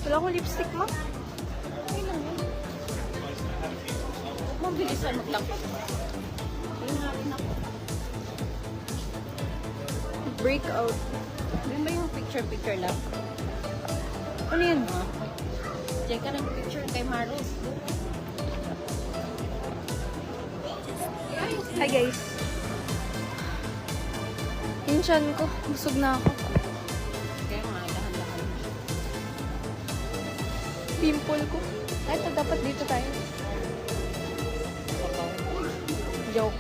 Wala akong lipstick, ma. Ay lang yun. Mabilisan maglapit. Ayun nga rin ako. Breakout. Yun ba yung picture-picture lang? Ano yun? Check ka ng picture kay Maros. Hi, guys. Yung chan ko. Busog na ako. Kaya mga dahan-dahan. Pimple ko. Ay, ito dapat dito tayo. Joke.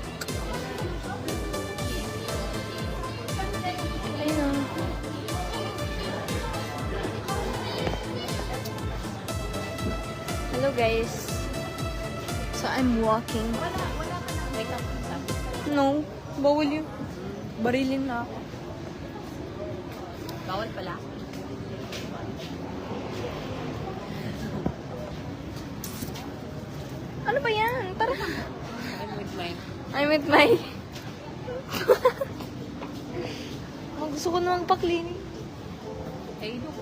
Ayun na. Hello, guys. So, I'm walking. Wala ka na makeup sabi. No, bawal yun. Barilin na ako. Bawal pala. Ano ba yan? Tara. I'm with my... I'm with my... Gusto ko naman pa-cleaning. Hey, look.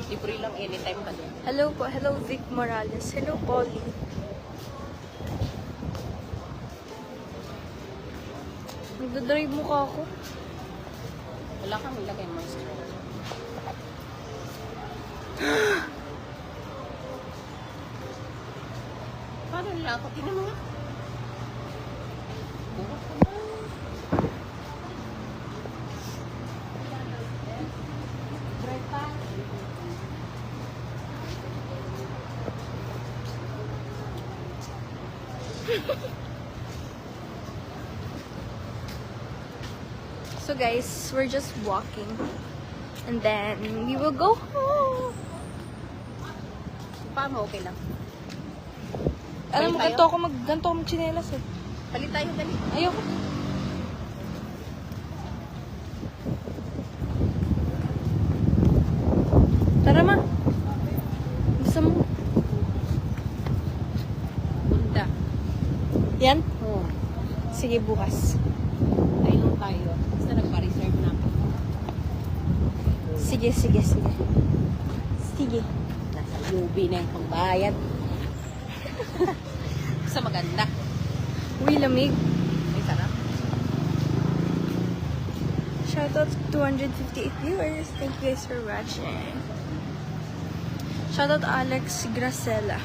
Libre lang anytime ka doon. Hello po. Hello, Vic Morales. Hello, Polly. Nagdadrive mo ka ako. Wala kang ilagay moisturizer. Paano nila ako? Tingnan mo nga. Bukas ka na. Drive pa. So guys, we're just walking. And then, we will go home. Paano? Okay lang. Alam mo, Palit tayo? ganito ako mag-chinelas eh. Palit tayo, dali. Ayoko. Tara ma. Gusto mo? Bunda. Yan? Oo. Sige, bukas. Ayun tayo. Basta nagpa-reserve na ako. Sige, sige, sige. Sige. Nasa UB na yung pangbayad. Sa maganda. Uy, lamig. Ay, sarap. Shoutout to 258 viewers. Thank you guys for watching. Shoutout Alex Gracela.